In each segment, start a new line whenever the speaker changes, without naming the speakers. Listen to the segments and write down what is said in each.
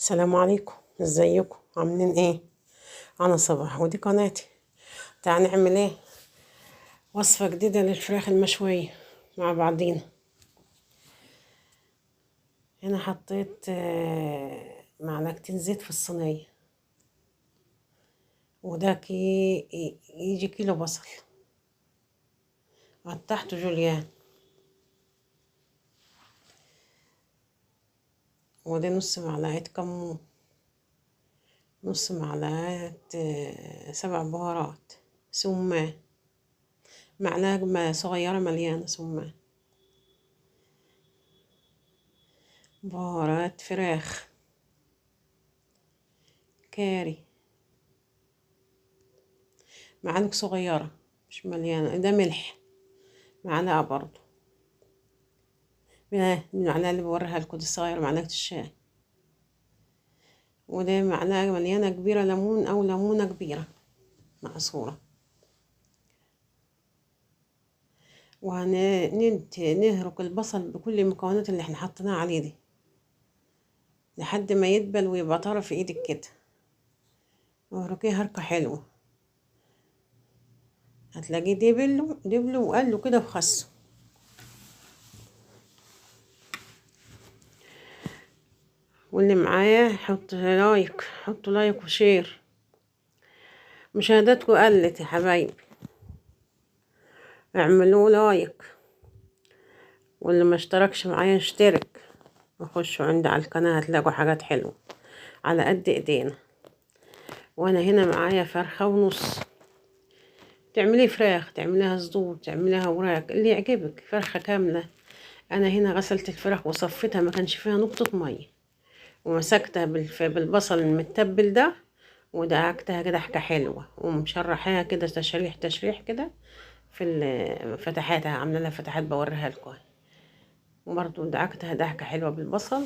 السلام عليكم، ازيكم عاملين ايه؟ انا صباح ودي قناتي. تعال نعمل ايه؟ وصفة جديدة للفراخ المشوية مع بعضينا. هنا حطيت معلقتين زيت في الصينية، وده يجي كيلو بصل قطعته جوليان، وده نص معلقة كمون، نص معلقة 7 بهارات، سمان، معلقة صغيرة مليانة سمان، بهارات فراخ، كاري، معالق صغيرة مش مليانة، ده ملح معلقة برضو من المعلقة اللي بوريها لكم دي الصغيرة، معلقة الشاي. وده معلقة مليانة كبيرة ليمون أو ليمونة كبيرة معصورة. وهنهرق البصل بكل المكونات اللي احنا حطيناها عليه دي لحد ما يدبل ويبقى طرف ايدك كده، وهرقيه هرقة حلوة، هتلاقيه دبل وقله كده وخسه. واللي معايا حطوا لايك وشير، مشاهداتكم قلت يا حبايبي، اعملوا لايك، واللي ما اشتركش معايا اشترك، وخشوا عندي على القناة هتلاقوا حاجات حلوة على قد ايدينا. وانا هنا معايا فرخة ونص، تعملي فراخ، تعمليها صدور، تعمليها وراك اللي يعجبك، فرخة كاملة. انا هنا غسلت الفراخ وصفتها، ما كانش فيها نقطة مية، ومسكتها بالبصل المتبل ده، ودعكتها كده حكة حلوة، ومشرحاها كده تشريح كده في فتحاتها، عامله لها فتحات بوريها لكم. وبرضو دعكتها دعكة حلوة بالبصل.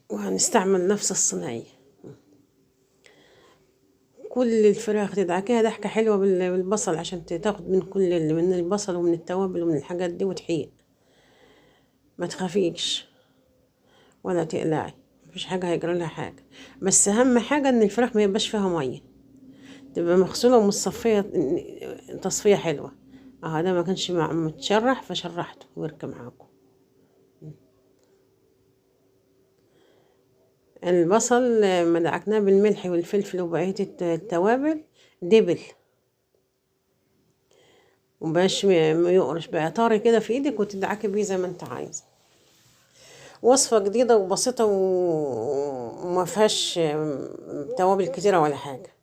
وهنستعمل نفس الصينية، كل الفراخ تدعكيها دعكة حلوة بالبصل عشان تاخد من كل اللي من البصل ومن التوابل ومن الحاجات دي، وتحيق. ما تخافيش ولا تقلعي، مفيش حاجة هيجرى لها حاجة، بس أهم حاجة إن الفراخ ما يبقاش فيها مية، تبقى مغسولة ومتصفية تصفية حلوة. ده ما كانش متشرح فشرحته ويركب معاكم. البصل مدعكناه بالملح والفلفل وبقية التوابل، دبل ومبقاش يقرش، بقى طاري كده في ايدك وتدعكي بيه زي ما انت عايزه. وصفة جديدة وبسيطة وما فيهاش توابل كتيرة ولا حاجة.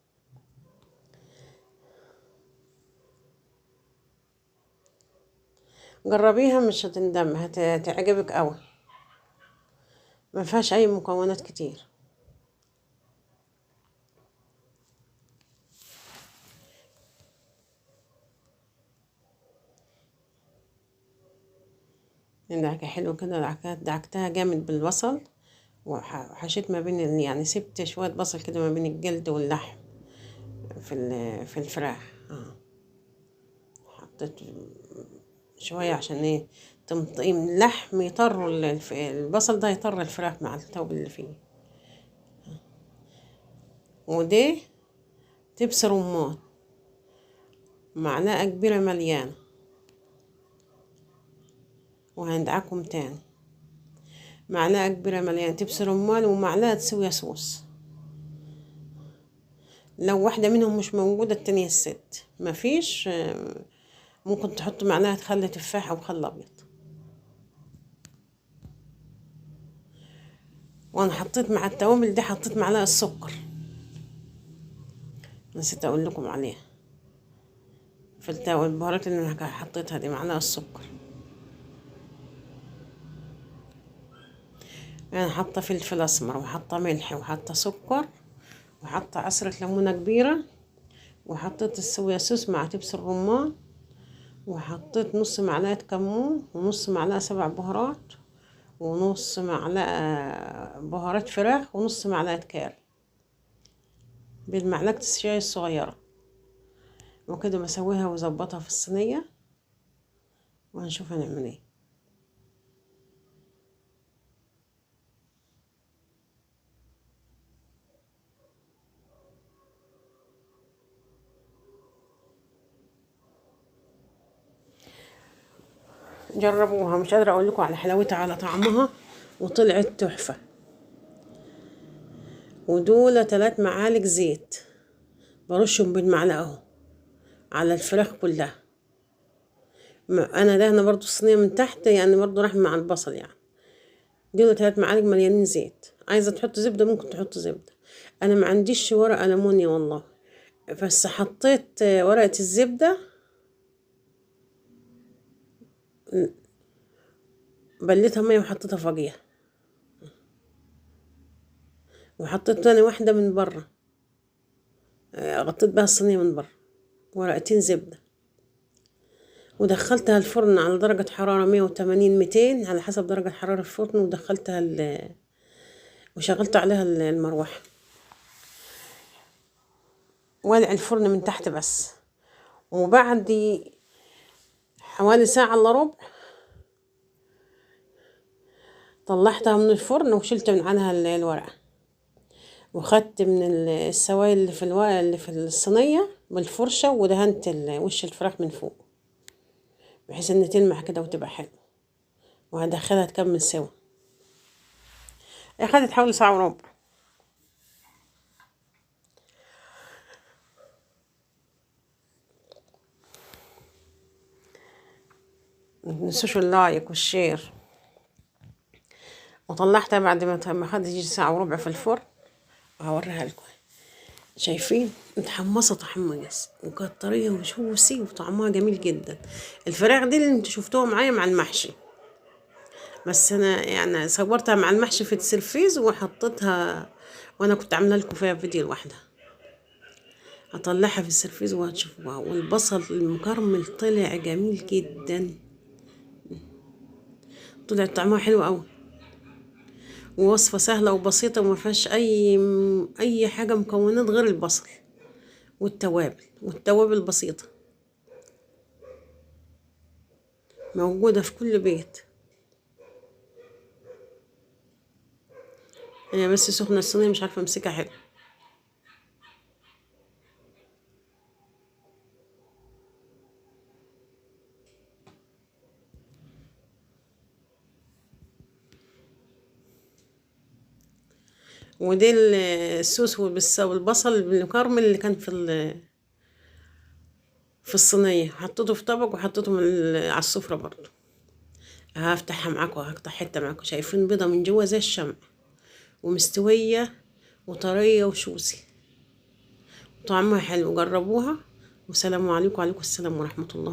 جربيها مش هتندم، هتعجبك قوي، ما فيهاش اي مكونات كتير. دعكة حلو كده، دعكتها جامد بالبصل، وحشيت ما بين يعني سبت شوية بصل كده ما بين الجلد واللحم في الفراخ. حطيت شوية عشان ايه، تمطيم اللحم يطر البصل ده يطر الفراخ مع التوابل اللي فيه. وده تبس رمان، معلقة كبيرة مليانة، وهندعكم تاني معلقة كبيرة مليانة تبس رمان، ومعلقة صويا صوص. لو واحدة منهم مش موجودة التانية الست، مفيش ممكن تحط معلقة خل تفاح أو خل أبيض. وأنا حطيت مع التوابل دي حطيت معلقة سكر، نسيت أقول لكم عليها، في البهارات اللي أنا حطيتها دي معلقة السكر. أنا حاطة فلفل أسمر، وحاطة ملح، وحاطة سكر، وحاطة عصرة ليمونة كبيرة، وحطيت الصويا صوص مع دبس الرمان، وحطيت نص معلقة كمون، ونص معلقة 7 بهارات، ونص معلقة بهارات فراخ، ونص معلقة كاري بالمعلقة الشاي الصغيرة. وكده بسويها وظبطها في الصينية، وهنشوف هنعمل ايه. جربوها، مش قادرة اقول لكم على حلاوتها، على طعمها، وطلعت تحفة. ودول 3 معالق زيت برشهم بالمعلقة اهو على الفراخ كلها. انا دهنه برضو الصينية من تحت، يعني برضو رحم مع البصل يعني. دول 3 معالق مليانين زيت. عايزة تحط زبدة ممكن تحط زبدة. انا ما عنديش ورق ألمونيا والله، بس حطيت ورقة الزبدة، بليتها مية وحطيتها فوقيها، وحطيت تاني واحدة من بره، غطيت بها الصينية من بره، ورقتين زبدة، ودخلتها الفرن على درجة حرارة 180 200 على حسب درجة حرارة الفرن، ودخلتها وشغلت عليها المروحة، ولع الفرن من تحت بس. وبعد حوالي ساعة الا ربع طلعتها من الفرن وشلت من عنها الورقة، وخدت من السوائل اللي في الورق اللي في الصينية بالفرشة، ودهنت وش الفراخ من فوق بحيث ان تلمع كده وتبقى حلوة، وهدخلها تكمل سوا. اخدت حوالي ساعة وربع. متنسوش اللايك والشير. وطلعتها بعد ما خدت يجي ساعة وربع في الفرن، وهوريها لكم. شايفين متحمصة تحمص، وكانت طرية وجوسي وطعمها جميل جدا. الفراخ دي اللي انتوا شفتوها معايا مع المحشي، بس انا يعني صورتها مع المحشي في السرفيز وحطيتها، وانا كنت عامله لكم فيها فيديو لوحدها. هطلعها في السرفيز وهتشوفوها. والبصل المكرمل طلع جميل جدا، طلع طعمها حلو قوي. ووصفة سهلة وبسيطة وما فيهاش اي حاجة مكونات غير البصل والتوابل بسيطة موجودة في كل بيت. هي بس سخنة الصينية مش عارفة امسكها حلو. ودي السوس والبصل المكرمل اللي كان في الصينية، حطيته في طبق وحطيته على السفرة برضو. هفتحها معاكم، هقطع حتة معاكم. شايفين بيضة من جوه زي الشمع، ومستوية وطرية وشوسي، طعمها حلو. جربوها، والسلام عليكم. وعليكم السلام ورحمة الله.